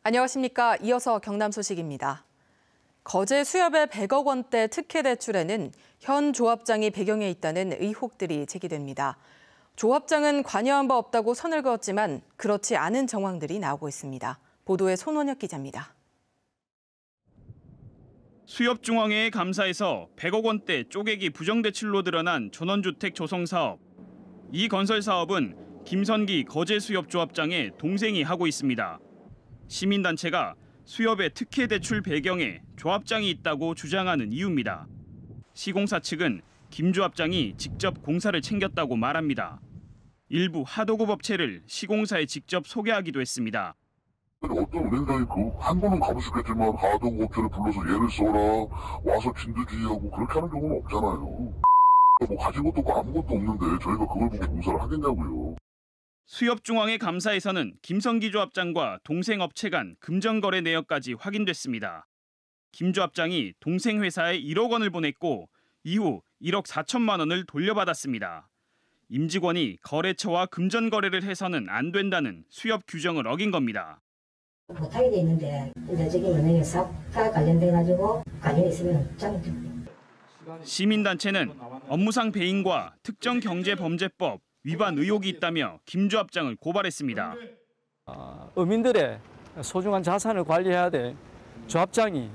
안녕하십니까. 이어서 경남 소식입니다. 거제 수협의 100억 원대 특혜 대출에는 현 조합장이 배경에 있다는 의혹들이 제기됩니다. 조합장은 관여한 바 없다고 선을 그었지만 그렇지 않은 정황들이 나오고 있습니다. 보도에 손원혁 기자입니다. 수협중앙회의 감사에서 100억 원대 쪼개기 부정대출로 드러난 전원주택 조성사업. 이 건설사업은 김선기 거제수협조합장의 동생이 하고 있습니다. 시민단체가 수협의 특혜 대출 배경에 조합장이 있다고 주장하는 이유입니다. 시공사 측은 김 조합장이 직접 공사를 챙겼다고 말합니다. 일부 하도급 업체를 시공사에 직접 소개하기도 했습니다. 어떤 은행장이 한 번은 가보셨겠지만 하도급 업체를 불러서 얘를 써라, 와서 진두지휘하고 그렇게 하는 경우는 없잖아요. 뭐 가진 것도 없고 아무것도 없는데 저희가 그걸 보고 공사를 하겠냐고요. 수협중앙회 감사에서는 김선기 조합장과 동생 업체 간 금전거래 내역까지 확인됐습니다. 김 조합장이 동생 회사에 1억 원을 보냈고 이후 1억 4천만 원을 돌려받았습니다. 임직원이 거래처와 금전거래를 해서는 안 된다는 수협 규정을 어긴 겁니다. 못하게 돼 있는데 저기 은행에 사업과 관련돼가지고 관련이 있으면 잘못됩니다. 시민단체는 업무상 배임과 특정경제범죄법 위반 의혹이 있다며 김 조합장을 고발했습니다. 어민들의 소중한 자산을 관리해야 될 조합장이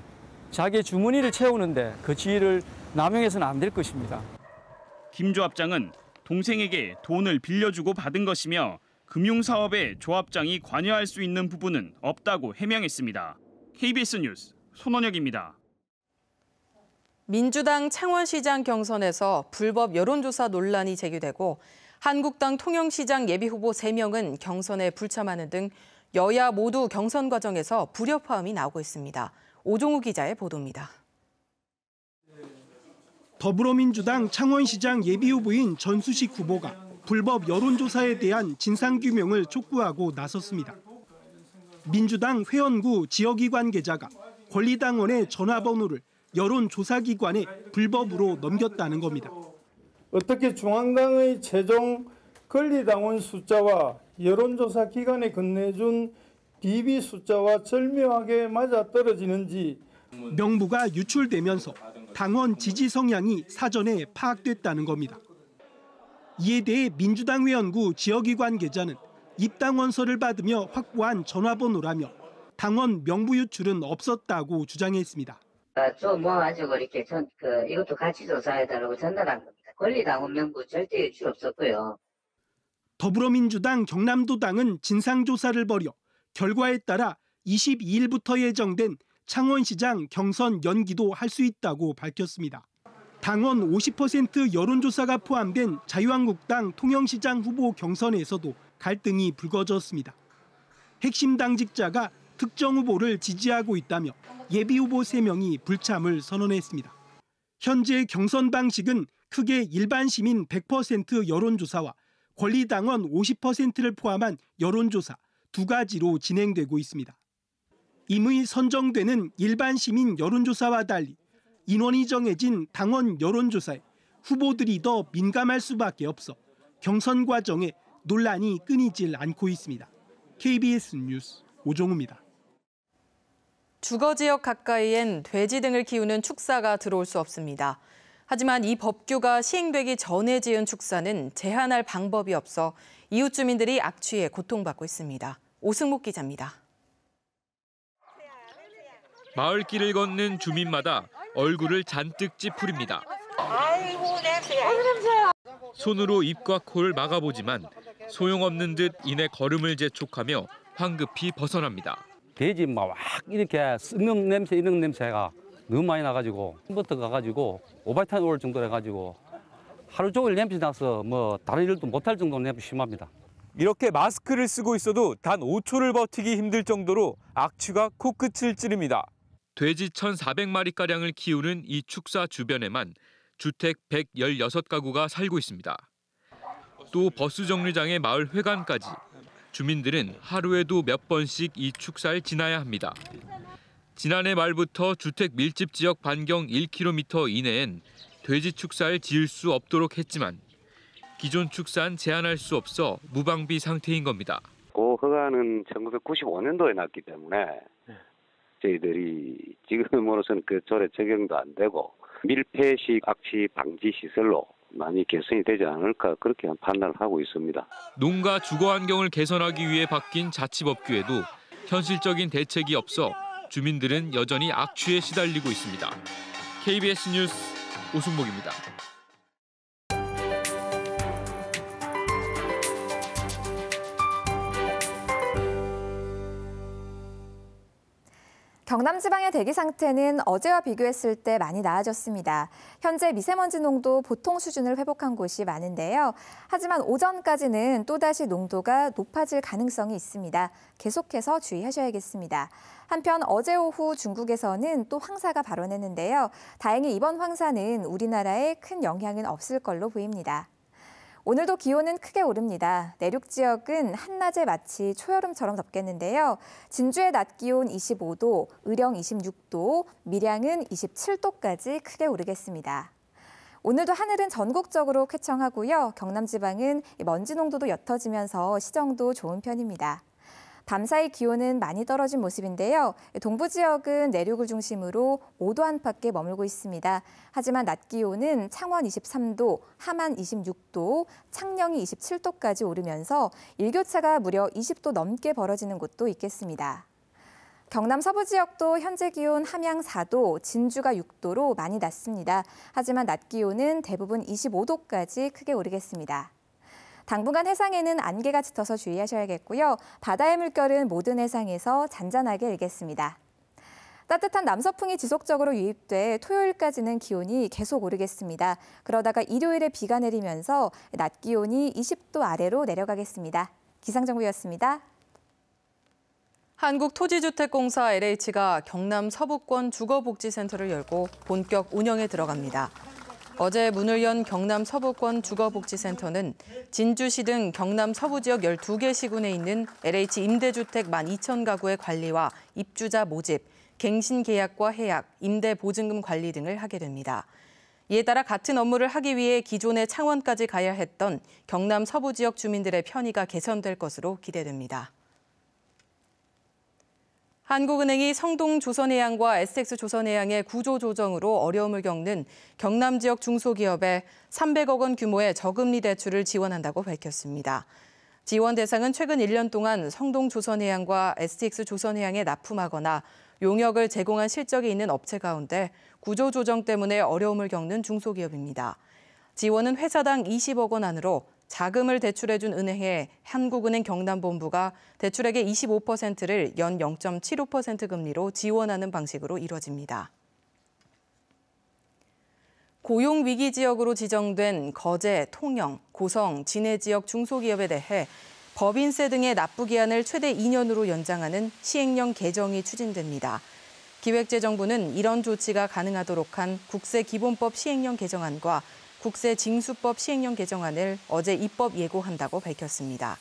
자기의 주머니를 채우는데 그 지위를 남용해서는 안 될 것입니다. 김 조합장은 동생에게 돈을 빌려주고 받은 것이며 금융사업에 조합장이 관여할 수 있는 부분은 없다고 해명했습니다. KBS 뉴스 손원혁입니다. 민주당 창원시장 경선에서 불법 여론조사 논란이 제기되고 한국당 통영시장 예비후보 3명은 경선에 불참하는 등 여야 모두 경선 과정에서 불협화음이 나오고 있습니다. 오종우 기자의 보도입니다. 더불어민주당 창원시장 예비후보인 전수식 후보가 불법 여론조사에 대한 진상규명을 촉구하고 나섰습니다. 민주당 회원구 지역위관 계좌가 권리당원의 전화번호를 여론조사기관에 불법으로 넘겼다는 겁니다. 어떻게 중앙당의 최종 권리당원 숫자와 여론조사 기관에 건네준 DB 숫자와 절묘하게 맞아떨어지는지 명부가 유출되면서 당원 지지 성향이 사전에 파악됐다는 겁니다. 이에 대해 민주당 회원구 지역위관 계좌는 입당원서를 받으며 확보한 전화번호라며 당원 명부 유출은 없었다고 주장했습니다. 좀 모아가지고 이렇게 이것도 같이 조사해달라고 전달한 겁니다. 권리당원 명부 절대 유출 없었고요. 더불어민주당 경남도당은 진상조사를 벌여 결과에 따라 22일부터 예정된 창원시장 경선 연기도 할 수 있다고 밝혔습니다. 당원 50% 여론조사가 포함된 자유한국당 통영시장 후보 경선에서도 갈등이 불거졌습니다. 핵심 당직자가 특정 후보를 지지하고 있다며 예비후보 3명이 불참을 선언했습니다. 현재 경선 방식은 크게 일반 시민 100% 여론조사와 권리당원 50%를 포함한 여론조사 두 가지로 진행되고 있습니다. 임의 선정되는 일반 시민 여론조사와 달리 인원이 정해진 당원 여론조사에 후보들이 더 민감할 수밖에 없어 경선 과정에 논란이 끊이질 않고 있습니다. KBS 뉴스 오종우입니다. 주거지역 가까이엔 돼지 등을 키우는 축사가 들어올 수 없습니다. 하지만 이 법규가 시행되기 전에 지은 축사는 제한할 방법이 없어 이웃 주민들이 악취에 고통받고 있습니다. 오승목 기자입니다. 마을길을 걷는 주민마다 얼굴을 잔뜩 찌푸립니다. 아이고 냄새. 손으로 입과 코를 막아보지만 소용없는 듯 이내 걸음을 재촉하며 황급히 벗어납니다. 돼지 막 이렇게 썩는 냄새 이런 냄새가 너무 많이 나가지고 부터 가가지고 오바이탄 올 정도로 해가지고 하루 종일 냄새 나서 다른 일도 못할 정도로 냄새 심합니다. 이렇게 마스크를 쓰고 있어도 단 5초를 버티기 힘들 정도로 악취가 코끝을 찌릅니다. 돼지 1,400마리가량을 키우는 이 축사 주변에만 주택 116가구가 살고 있습니다. 또 버스 정류장의 마을 회관까지 주민들은 하루에도 몇 번씩 이 축사를 지나야 합니다. 지난해 말부터 주택 밀집 지역 반경 1km 이내엔 돼지 축사를 지을 수 없도록 했지만 기존 축사는 제한할 수 없어 무방비 상태인 겁니다. 그 허가는 1995년도에 났기 때문에 저희들이 지금으로서는 그 조례 적용도 안 되고 밀폐식 악취 방지 시설로 많이 개선이 되지 않을까 그렇게 판단을 하고 있습니다. 농가 주거 환경을 개선하기 위해 바뀐 자치법규에도 현실적인 대책이 없어 주민들은 여전히 악취에 시달리고 있습니다. KBS 뉴스 오승목입니다. 경남 지방의 대기 상태는 어제와 비교했을 때 많이 나아졌습니다. 현재 미세먼지 농도 보통 수준을 회복한 곳이 많은데요. 하지만 오전까지는 또다시 농도가 높아질 가능성이 있습니다. 계속해서 주의하셔야겠습니다. 한편 어제 오후 중국에서는 또 황사가 발원했는데요. 다행히 이번 황사는 우리나라에 큰 영향은 없을 걸로 보입니다. 오늘도 기온은 크게 오릅니다. 내륙 지역은 한낮에 마치 초여름처럼 덥겠는데요. 진주의 낮 기온 25도, 의령 26도, 밀양은 27도까지 크게 오르겠습니다. 오늘도 하늘은 전국적으로 쾌청하고요. 경남 지방은 먼지 농도도 옅어지면서 시정도 좋은 편입니다. 밤사이 기온은 많이 떨어진 모습인데요. 동부 지역은 내륙을 중심으로 5도 안팎에 머물고 있습니다. 하지만 낮 기온은 창원 23도, 함안 26도, 창녕이 27도까지 오르면서 일교차가 무려 20도 넘게 벌어지는 곳도 있겠습니다. 경남 서부 지역도 현재 기온 함양 4도, 진주가 6도로 많이 낮습니다. 하지만 낮 기온은 대부분 25도까지 크게 오르겠습니다. 당분간 해상에는 안개가 짙어서 주의하셔야겠고요. 바다의 물결은 모든 해상에서 잔잔하게 일겠습니다. 따뜻한 남서풍이 지속적으로 유입돼 토요일까지는 기온이 계속 오르겠습니다. 그러다가 일요일에 비가 내리면서 낮 기온이 20도 아래로 내려가겠습니다. 기상정보였습니다. 한국토지주택공사 LH가 경남 서부권 주거복지센터를 열고 본격 운영에 들어갑니다. 어제 문을 연 경남 서부권 주거복지센터는 진주시 등 경남 서부 지역 12개 시군에 있는 LH 임대주택 12,000가구의 관리와 입주자 모집, 갱신 계약과 해약, 임대 보증금 관리 등을 하게 됩니다. 이에 따라 같은 업무를 하기 위해 기존의 창원까지 가야 했던 경남 서부 지역 주민들의 편의가 개선될 것으로 기대됩니다. 한국은행이 성동조선해양과 SX조선해양의 구조조정으로 어려움을 겪는 경남 지역 중소기업에 300억 원 규모의 저금리 대출을 지원한다고 밝혔습니다. 지원 대상은 최근 1년 동안 성동조선해양과 SX조선해양에 납품하거나 용역을 제공한 실적이 있는 업체 가운데 구조조정 때문에 어려움을 겪는 중소기업입니다. 지원은 회사당 20억 원 안으로 자금을 대출해준 은행에 한국은행 경남본부가 대출액의 25%를 연 0.75% 금리로 지원하는 방식으로 이뤄집니다. 고용위기 지역으로 지정된 거제, 통영, 고성, 진해 지역 중소기업에 대해 법인세 등의 납부기한을 최대 2년으로 연장하는 시행령 개정이 추진됩니다. 기획재정부는 이런 조치가 가능하도록 한 국세기본법 시행령 개정안과 국세징수법 시행령 개정안을 어제 입법 예고한다고 밝혔습니다.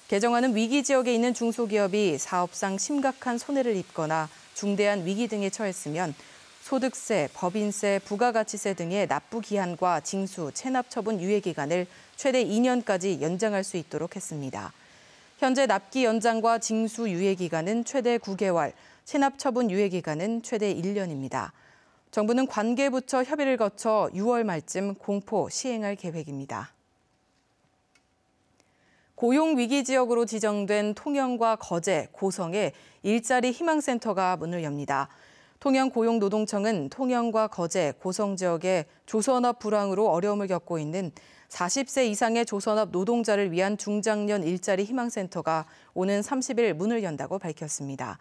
개정안은 위기 지역에 있는 중소기업이 사업상 심각한 손해를 입거나 중대한 위기 등에 처했으면 소득세, 법인세, 부가가치세 등의 납부 기한과 징수, 체납 처분 유예 기간을 최대 2년까지 연장할 수 있도록 했습니다. 현재 납기 연장과 징수 유예 기간은 최대 9개월, 체납 처분 유예 기간은 최대 1년입니다. 정부는 관계부처 협의를 거쳐 6월 말쯤 공포 시행할 계획입니다. 고용위기 지역으로 지정된 통영과 거제, 고성에 일자리 희망센터가 문을 엽니다. 통영고용노동청은 통영과 거제, 고성 지역에 조선업 불황으로 어려움을 겪고 있는 40세 이상의 조선업 노동자를 위한 중장년 일자리 희망센터가 오는 30일 문을 연다고 밝혔습니다.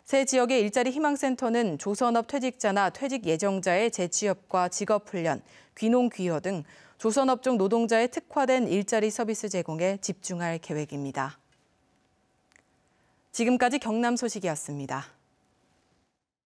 새 지역의 일자리 희망센터는 조선업 퇴직자나 퇴직 예정자의 재취업과 직업훈련, 귀농귀화 등 조선업종 노동자의 특화된 일자리 서비스 제공에 집중할 계획입니다. 지금까지 경남 소식이었습니다.